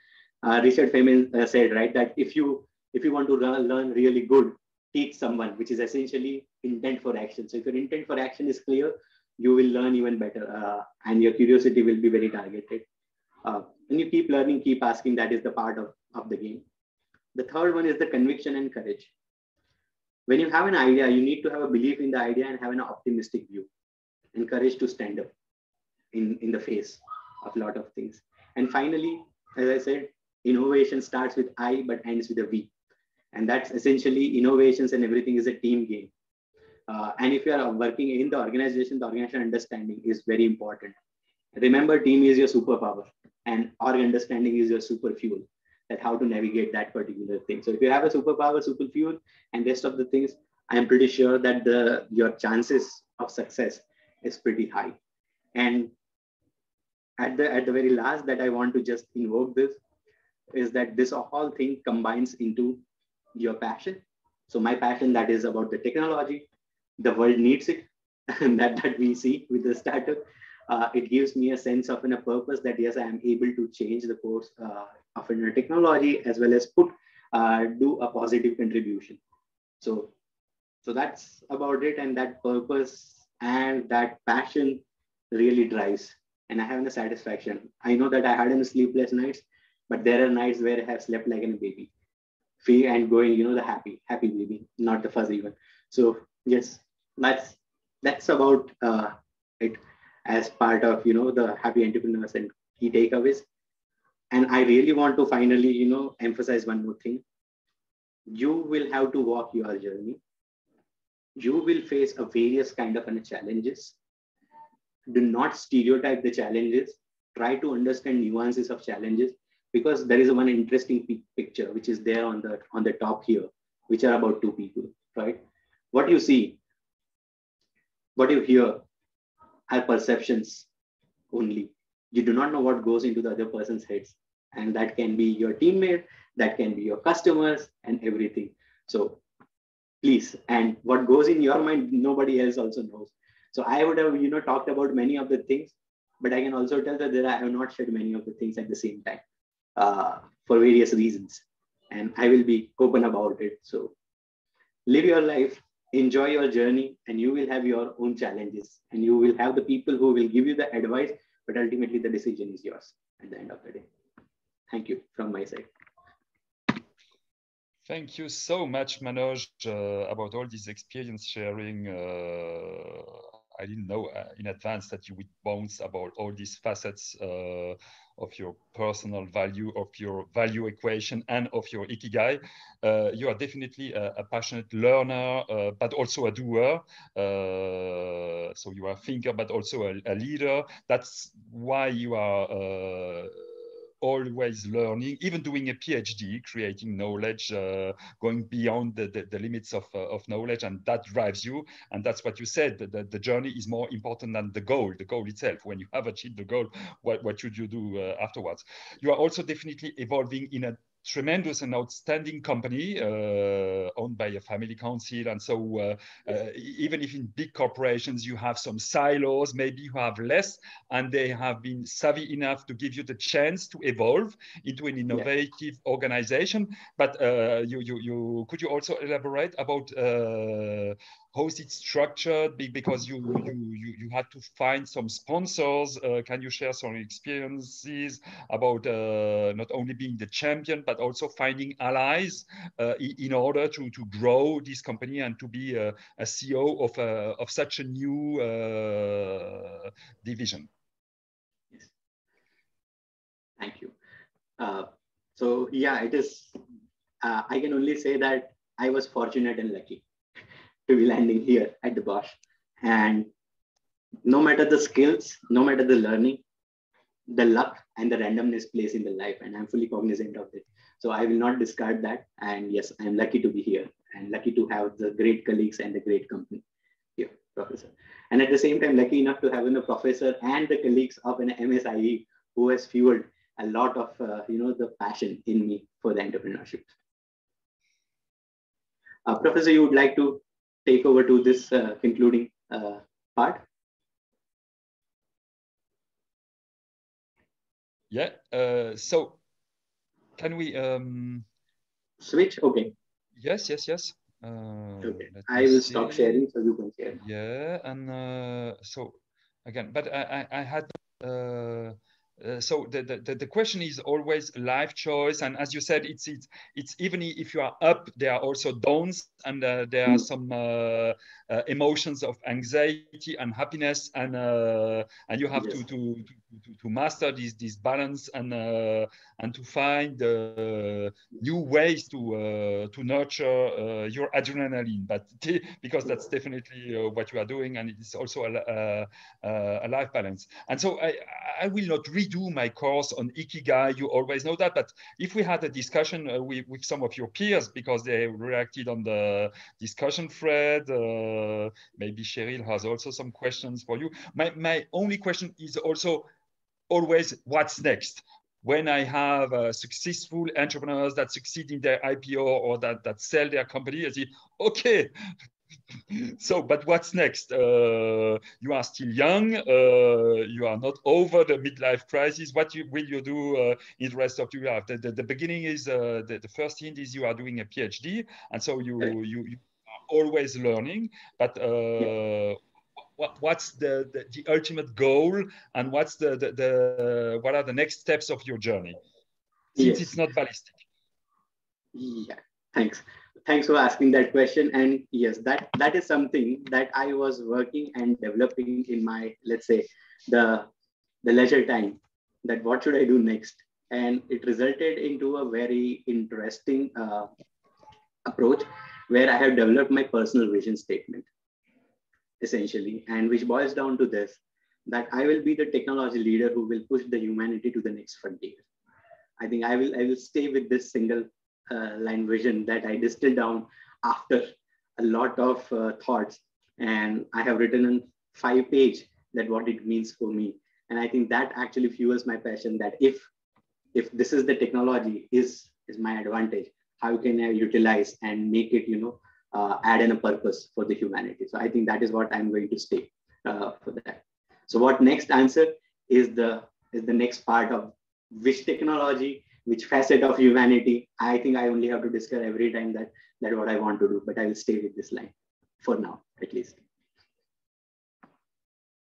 Richard Feynman said, right, that if you want to learn really good, teach someone, which is essentially intent for action. So if your intent for action is clear, you will learn even better, and your curiosity will be very targeted. When you keep learning, keep asking, that is the part of the game. The third one is the conviction and courage. When you have an idea, you need to have a belief in the idea and have an optimistic view and courage to stand up in the face of a lot of things. And finally, as I said, innovation starts with I, but ends with a V. And that's essentially innovations, and everything is a team game. And if you are working in the organization understanding is very important. Remember, team is your superpower, and org understanding is your super fuel, that how to navigate that particular thing. So if you have a superpower, super fuel, and rest of the things, I am pretty sure that your chances of success is pretty high. And at the very last that I want to just invoke this is that this whole thing combines into your passion. So my passion, that is about the technology. The world needs it, and that we see with the startup. It gives me a sense of a purpose that yes, I am able to change the course of a technology as well as do a positive contribution. So that's about it, and that purpose and that passion really drives, and I have a satisfaction. I know that I had a sleepless nights, but there are nights where I have slept like a baby, and going, the happy baby, not the fuzzy one. So yes, that's about it as part of the happy entrepreneurs and key takeaways. And I really want to finally emphasize one more thing. You will have to walk your journey. You will face a various kind of challenges. Do not stereotype the challenges. Try to understand nuances of challenges, because there is one interesting picture which is there on the top here, which are about two people, right? What you see, what you hear are perceptions only. You do not know what goes into the other person's heads, and that can be your teammate, that can be your customers, and everything. So please, and what goes in your mind, nobody else also knows. So I would have talked about many of the things, but I can also tell that I have not shared many of the things at the same time for various reasons, and I will be open about it. So live your life, enjoy your journey, and you will have your own challenges, and you will have the people who will give you the advice, but ultimately the decision is yours at the end of the day. Thank you from my side. Thank you so much, Manoj, about all this experience sharing. I didn't know in advance that you would bounce about all these facets of your personal value, of your value equation, and of your ikigai. You are definitely a passionate learner, but also a doer. So you are a thinker, but also a leader. That's why you are always learning, even doing a PhD, creating knowledge, going beyond the limits of knowledge, and that drives you. And that's what you said, that the journey is more important than the goal itself. When you have achieved the goal, what should you do afterwards? You are also definitely evolving in a tremendous and outstanding company owned by a family council. And so even if in big corporations you have some silos, maybe you have less, and they have been savvy enough to give you the chance to evolve into an innovative organization. But could you also elaborate about how is it structured? Because you had to find some sponsors. Can you share some experiences about not only being the champion, but also finding allies in order to grow this company and to be a CEO of such a new division? Yes. Thank you. So yeah, it is. I can only say that I was fortunate and lucky to be landing here at the Bosch. And no matter the skills, no matter the learning, the luck and the randomness plays in the life, and I'm fully cognizant of it. So I will not discard that. And yes, I'm lucky to be here and lucky to have the great colleagues and the great company here, Professor. And at the same time, lucky enough to have a professor and the colleagues of an MSIE who has fueled a lot of the passion in me for the entrepreneurship. Professor, you would like to take over to this concluding part? Yeah. So can we switch? Okay. Yes. Okay. I will stop sharing so you can share. Yeah, and so again, but I had so the question is always life choice, and as you said, it's even if you are up, there are also downs, and there are some emotions of anxiety and happiness, and you have to master this balance and to find new ways to nurture your adrenaline, but because that's definitely what you are doing, and it's also a life balance. And so I will not redo my course on Ikigai, you always know that, but if we had a discussion with some of your peers, because they reacted on the discussion thread, maybe Cheryl has also some questions for you. My only question is also, always what's next. When I have successful entrepreneurs that succeed in their IPO or that sell their company, I say, okay, so, but what's next? You are still young. You are not over the midlife crisis. What will you do in the rest of your life? The beginning is the first hint is you are doing a PhD, and so you are always learning. But what's the ultimate goal, and what's what are the next steps of your journey? Since it's not ballistic. Yeah, thanks. Thanks for asking that question. And yes, that is something that I was working and developing in my, let's say, the leisure time, that what should I do next? And it resulted into a very interesting approach where I have developed my personal vision statement, essentially, and which boils down to this, that I will be the technology leader who will push the humanity to the next frontier. I think I will stay with this single line vision that I distilled down after a lot of thoughts, and I have written on 5-page that what it means for me. And I think that actually fuels my passion, that if this is the technology is my advantage, how can I utilize and make it, add in a purpose for the humanity? So I think that is what I'm going to stay for that. So what next answer is the next part of which technology, which facet of humanity. I think I only have to discuss every time that what I want to do, but I will stay with this line for now, at least.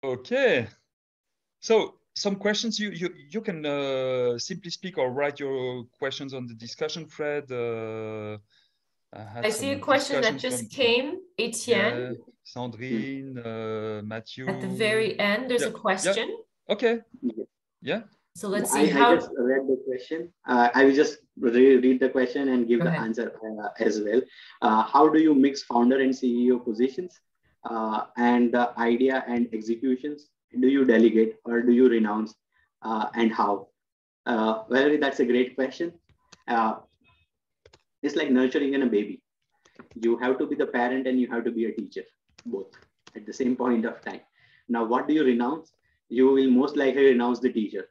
Okay. So some questions you can simply speak or write your questions on the discussion thread. I see a question that just came, Etienne. Sandrine, Matthew. At the very end, there's a question. Yeah. Okay. Yeah. So let's see how. I just read the question. I will just read the question and give the answer as well. How do you mix founder and CEO positions and the idea and executions? Do you delegate or do you renounce, and how? Well, that's a great question. It's like nurturing in a baby. You have to be the parent and you have to be a teacher, both at the same point of time. Now, what do you renounce? You will most likely renounce the teacher.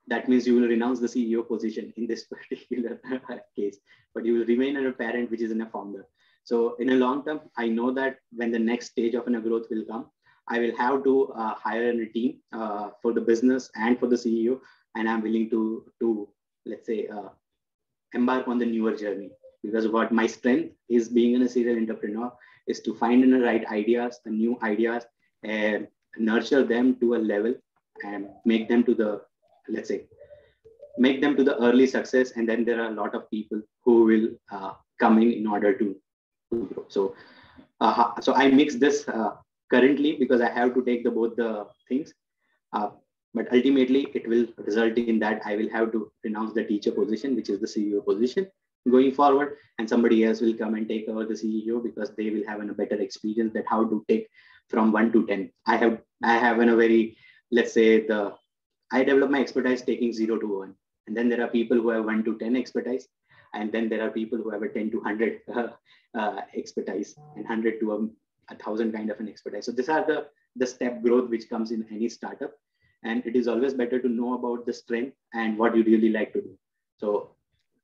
That means you will renounce the CEO position in this particular case, but you will remain a parent, which is in a founder. So in a long term, I know that when the next stage of a growth will come, I will have to hire a team for the business and for the CEO, and I'm willing to let's say, embark on the newer journey. Because what my strength is being a serial entrepreneur is to find the right ideas, the new ideas, and nurture them to a level and make them to the, let's say, make them to the early success. And then there are a lot of people who will come in order to grow. So I mix this currently because I have to take both the things. But ultimately, it will result in that I will have to renounce the teacher position, which is the CEO position going forward, and somebody else will come and take over the CEO because they will have a better experience that how to take from 1 to 10. I have in a very, let's say, I develop my expertise taking 0 to 1. And then there are people who have 1 to 10 expertise. And then there are people who have a 10 to 100 expertise and 100 to 1,000 kind of an expertise. So these are the step growth which comes in any startup. And it is always better to know about the strength and what you really like to do. So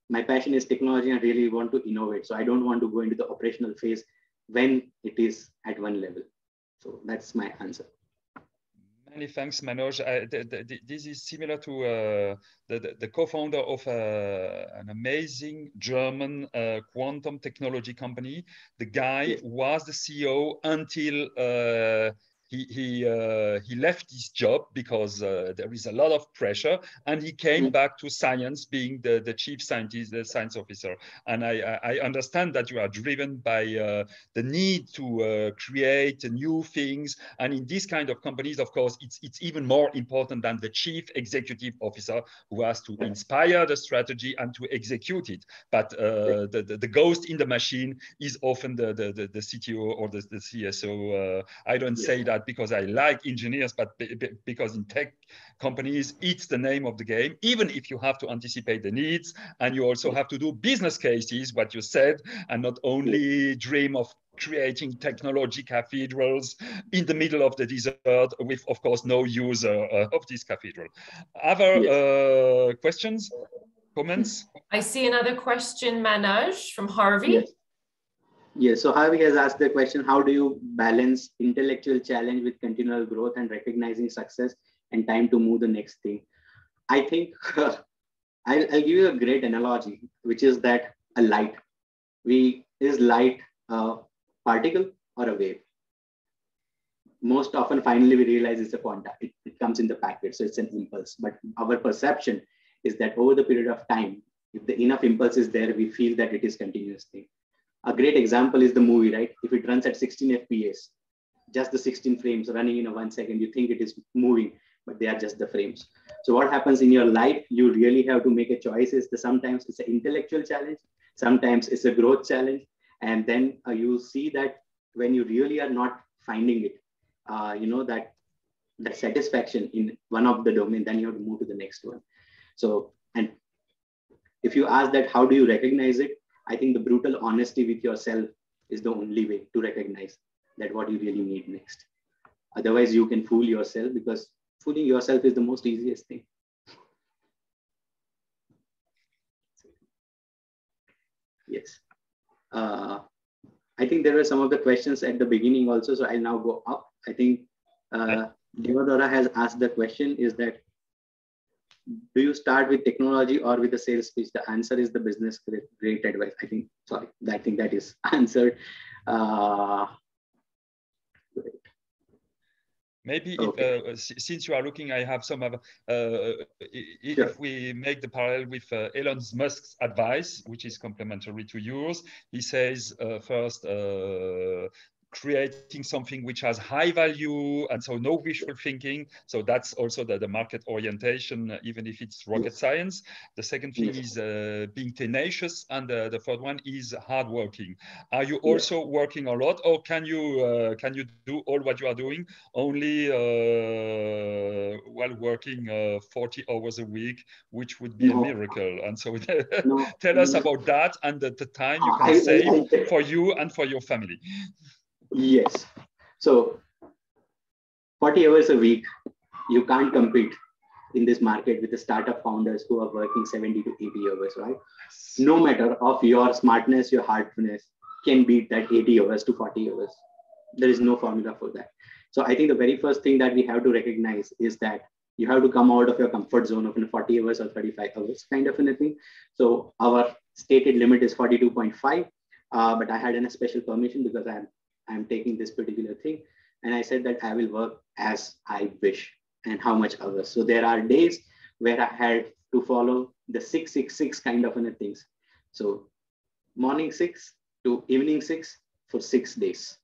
my passion is technology and really want to innovate. So I don't want to go into the operational phase when it is at one level. So that's my answer. Many thanks, Manoj. This is similar to the co-founder of an amazing German quantum technology company. The guy was the CEO until he left his job because there is a lot of pressure, and he came back to science, being the chief scientist, the science officer. And I understand that you are driven by the need to create new things. And in this kind of companies, of course, it's even more important than the chief executive officer, who has to inspire the strategy and to execute it. But the ghost in the machine is often the CTO or the CSO. I don't say that that because I like engineers, but because in tech companies, it's the name of the game, even if you have to anticipate the needs and you also have to do business cases, what you said, and not only dream of creating technology cathedrals in the middle of the desert with, of course, no user of this cathedral. Other questions, comments? I see another question, Manoj, from Harvey. Yes. Yes, so Harvey has asked the question, how do you balance intellectual challenge with continual growth and recognizing success and time to move the next thing? I think I'll give you a great analogy, which is that a light. Is light a particle or a wave? Most often, finally, we realize it's a quanta. It comes in the packet, so it's an impulse. But our perception is that over the period of time, if the enough impulse is there, we feel that it is continuous thing. A great example is the movie, right? If it runs at 16 FPS, just the 16 frames running in a 1 second, you think it is moving, but they are just the frames. So what happens in your life, you really have to make a choice. Sometimes it's an intellectual challenge, sometimes it's a growth challenge. And then you see that when you really are not finding it, that satisfaction in one of the domain, then you have to move to the next one. So, and if you ask that, how do you recognize it? I think the brutal honesty with yourself is the only way to recognize that what you really need next. Otherwise, you can fool yourself, because fooling yourself is the most easiest thing. Yes. I think there were some of the questions at the beginning also, so I'll now go up. I think Deodora has asked the question is that, do you start with technology or with the sales pitch? The answer is the business. Great advice. I think that is answered. Maybe okay. Since you are looking, I have some of, Sure. if we make the parallel with Elon Musk's advice, which is complementary to yours, he says first, creating something which has high value, and so no wishful thinking. So that's also the market orientation, even if it's rocket science. The second thing is being tenacious, and the third one is hardworking. Are you also working a lot, or can you do all what you are doing only while working 40 hours a week, which would be a miracle? And so tell us about that and the time you can save for you and for your family. Yes. So 40 hours a week, you can't compete in this market with the startup founders who are working 70 to 80 hours, right? No matter of your smartness, your hardness can beat that 80 hours to 40 hours. There is no formula for that. So I think the very first thing that we have to recognize is that you have to come out of your comfort zone of 40 hours or 35 hours kind of anything. So our stated limit is 42.5, but I had a special permission because I'm taking this particular thing. And I said that I will work as I wish and how much hours. So there are days where I had to follow the 6-6-6 kind of things. So morning 6 to evening 6 for 6 days.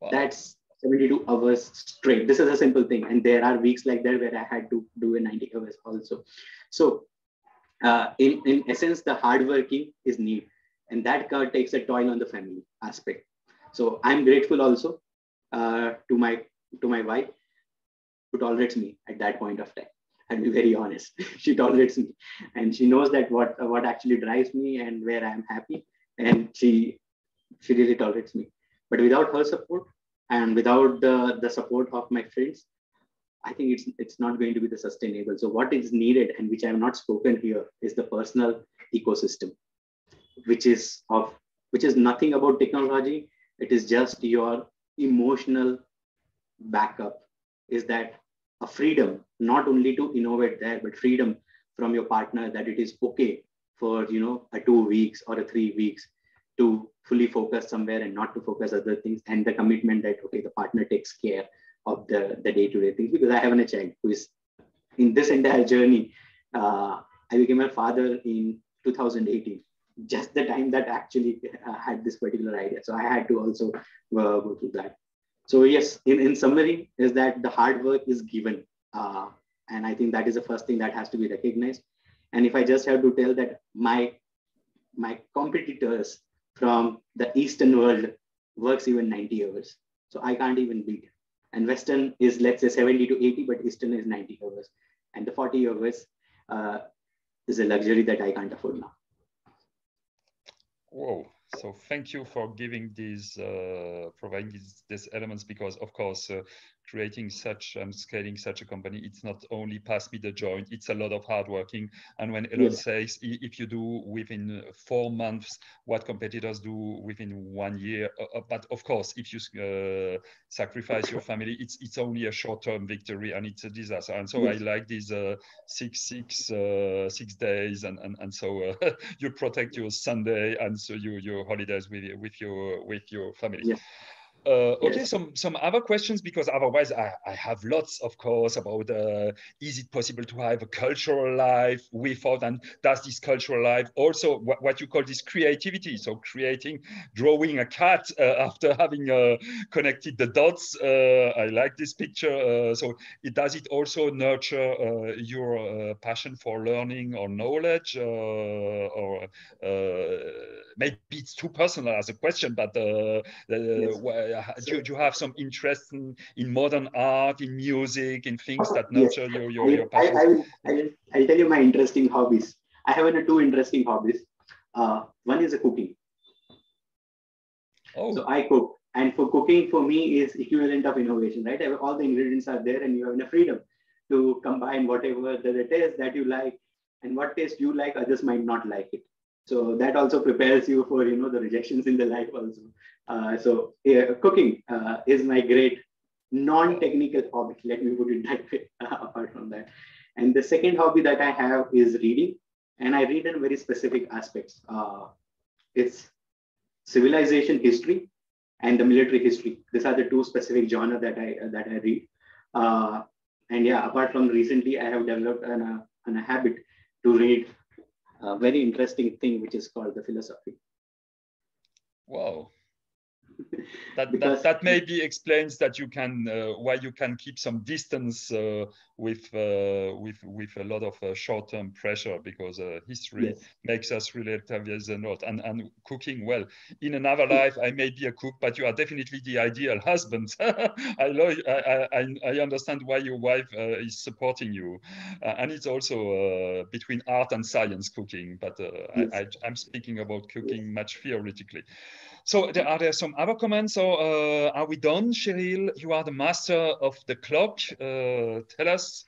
Wow. That's 72 hours straight. This is a simple thing. And there are weeks like that where I had to do a 90 hours also. So in essence, the hardworking is need. And that takes a toll on the family aspect. So I'm grateful also to my wife, who tolerates me at that point of time. I'll be very honest. She tolerates me, and she knows that what actually drives me and where I'm happy, and she really tolerates me. But without her support and without the support of my friends, I think it's not going to be the sustainable. So what is needed, and which I have not spoken here, is the personal ecosystem, which is nothing about technology. It is just your emotional backup. Is that a freedom, not only to innovate there, but freedom from your partner, that it is okay for a 2 weeks or a 3 weeks to fully focus somewhere and not to focus other things, and the commitment that the partner takes care of the day-to-day things. Because I have a child who is in this entire journey. I became a father in 2018. Just the time that actually had this particular idea. So I had to also go through that. So yes, in summary, is that the hard work is given. And I think that is the first thing that has to be recognized. And if I just have to tell that my competitors from the Eastern world works even 90 hours. So I can't even beat. And Western is, let's say, 70 to 80, but Eastern is 90 hours. And the 40 hours is a luxury that I can't afford now. Whoa. So thank you for giving these, providing these elements, because of course, creating such and scaling such a company, it's not only pass me the joint, it's a lot of hard working. And when Elon says, if you do within 4 months what competitors do within 1 year, but of course, if you sacrifice your family, it's only a short-term victory and it's a disaster. And so I like these 6 days, and so you protect your Sunday and so your holidays with your family. Okay, some other questions, because otherwise I have lots, of course, about is it possible to have a cultural life without, and does this cultural life also what you call this creativity, so drawing a cat after having connected the dots. I like this picture. So does it also nurture your passion for learning or knowledge, or maybe it's too personal as a question, but do you have some interest in modern art, in music, in things that nurture your passion? I'll tell you my interesting hobbies. I have 2 interesting hobbies. One is cooking. So I cook, and for cooking for me is equivalent of innovation, right? All the ingredients are there, and you have the freedom to combine whatever it is that you like, and what taste you like, others might not like it. So that also prepares you for the rejections in the life also. So cooking is my great non-technical hobby. Let me put it that way. Apart from that, and the second hobby that I have is reading, and I read in very specific aspects. It's civilization history and the military history. These are the 2 specific genres that I read. And yeah, apart from recently, I have developed a habit to read a very interesting thing, which is called the philosophy. Wow. That maybe explains that you can why you can keep some distance with a lot of short-term pressure, because history makes us relativize a lot. And cooking, well, in another life I may be a cook, but you are definitely the ideal husband. I understand why your wife is supporting you, and it's also between art and science, cooking, but I'm speaking about cooking much theoretically. So are there some other comments, or are we done, Cheryl? You are the master of the clock. Tell us.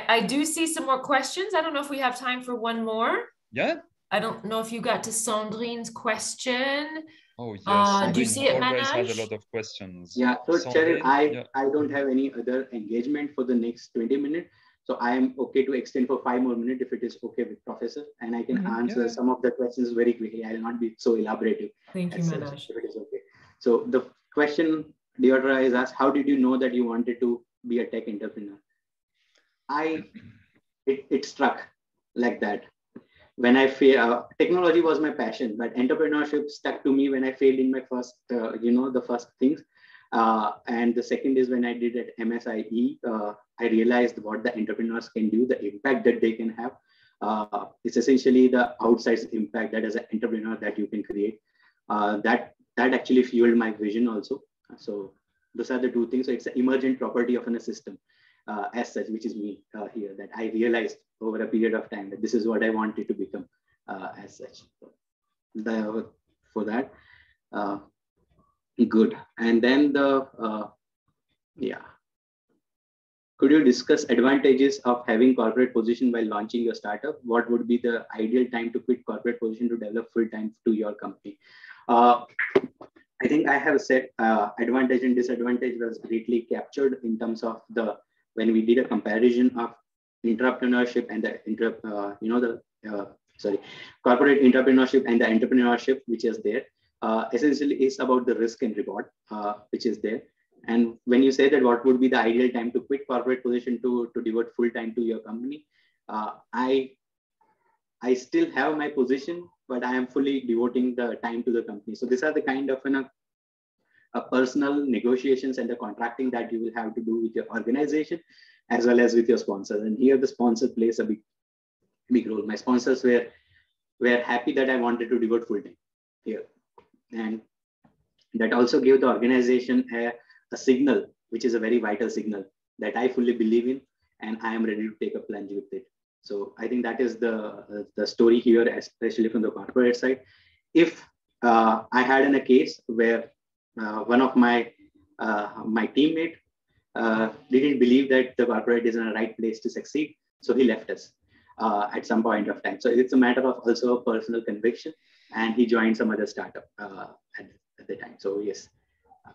I do see some more questions. I don't know if we have time for one more. Yeah. I don't know if you got to Sandrine's question. Oh yes, do you see it, always Manoj? had a lot of questions. Yeah, so Cheryl, Sandrine, I don't have any other engagement for the next 20 minutes. So I am okay to extend for 5 more minutes if it is okay with Professor, and I can answer some of the questions very quickly. I will not be so elaborative. Thank you, Manoj. If it is okay. So the question Deodra is asked, how did you know that you wanted to be a tech entrepreneur? It struck like that. When I failed, technology was my passion, but entrepreneurship stuck to me when I failed in my first, the first things. And the second is when I did at MSIE, I realized what the entrepreneurs can do, the impact that they can have. It's essentially the outside impact that as an entrepreneur that you can create. That actually fueled my vision also. So those are the 2 things. So it's an emergent property of a system as such, which is me here, that I realized over a period of time that this is what I wanted to become as such. So for that, good. And then could you discuss advantages of having corporate position while launching your startup? What would be the ideal time to quit corporate position to develop full time to your company? I think I have said advantage and disadvantage was greatly captured in terms of when we did a comparison of entrepreneurship and corporate entrepreneurship and the entrepreneurship which is there. Essentially, it's about the risk and reward which is there. And when you say that what would be the ideal time to quit corporate position to devote full time to your company, I still have my position, but I am fully devoting the time to the company. So these are the kind of personal negotiations and the contracting that you will have to do with your organization as well as with your sponsors. And here the sponsor plays a big role. My sponsors were happy that I wanted to devote full time here. And that also gave the organization a signal which is a very vital signal that I fully believe in, and I am ready to take a plunge with it. So I think that is the story here, especially from the corporate side. If I had in a case where one of my teammate didn't believe that the corporate is in the right place to succeed, so he left us at some point of time. So it's a matter of also personal conviction, and he joined some other startup at the time. So yes,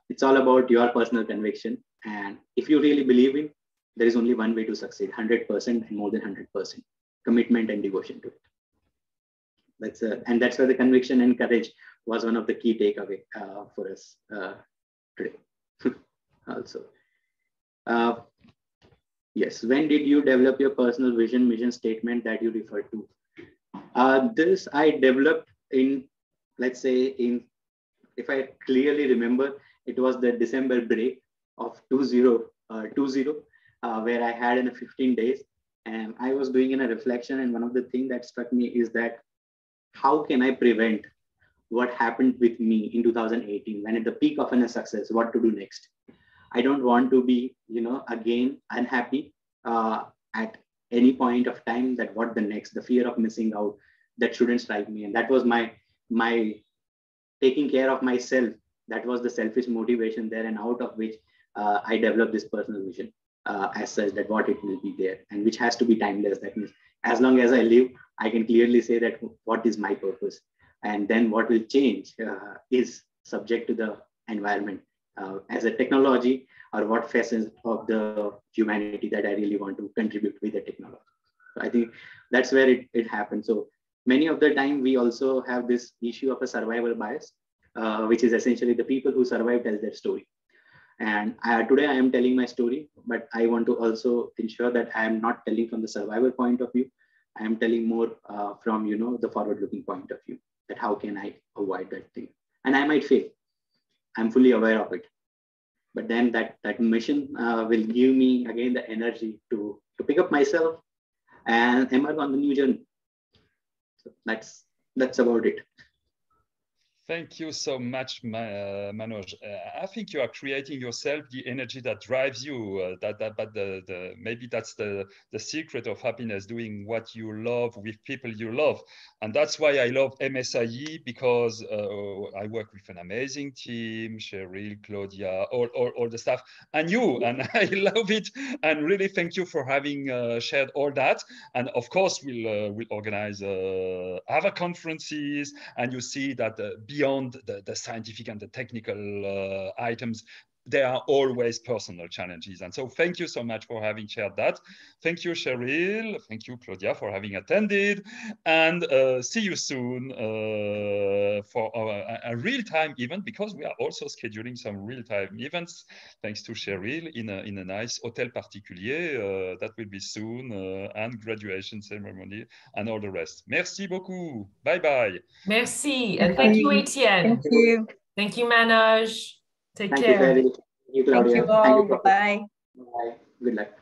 it's all about your personal conviction, and if you really believe in, there is only one way to succeed: 100% and more than 100% commitment and devotion to it. And that's where the conviction and courage was one of the key takeaway for us today. Also, yes. When did you develop your personal mission statement that you referred to? This I developed in, let's say, if I clearly remember, it was the December break of 2020, where I had in 15 days, and I was doing in a reflection. And one of the things that struck me is that how can I prevent what happened with me in 2018 when at the peak of a success, what to do next? I don't want to be, again, unhappy at any point of time that what the next, the fear of missing out, that shouldn't strike me. And that was my taking care of myself. That was the selfish motivation there, and out of which I developed this personal vision as such, that what it will be there, and which has to be timeless. That means as long as I live, I can clearly say that what is my purpose, and then what will change is subject to the environment as a technology, or what facets of the humanity that I really want to contribute with the technology. So I think that's where it happens. So many of the time we also have this issue of a survival bias, which is essentially the people who survive tell their story. And today I am telling my story, but I want to also ensure that I am not telling from the survival point of view. I am telling more from, the forward-looking point of view, that how can I avoid that thing? And I might fail. I'm fully aware of it. But then that mission will give me, again, the energy to pick up myself and embark on the new journey. So that's about it. Thank you so much, Manoj. I think you are creating yourself the energy that drives you. Maybe that's the secret of happiness, doing what you love with people you love. And that's why I love MSIE, because I work with an amazing team, Cheryl, Claudia, all the staff, and you, and I love it. And really thank you for having shared all that. And of course, we'll organize other conferences, and you see that beyond the scientific and the technical items, there are always personal challenges. And so thank you so much for having shared that. Thank you, Cheryl. Thank you, Claudia, for having attended. And see you soon for a real-time event, because we are also scheduling some real-time events, thanks to Cheryl, in a nice Hotel Particulier that will be soon, and graduation ceremony and all the rest. Merci beaucoup. Bye-bye. Merci. And thank you, Etienne. Thank you. Thank you, Manoj. Take Thank care. You, Claudia. Thank you all. Bye-bye. Bye. Good luck.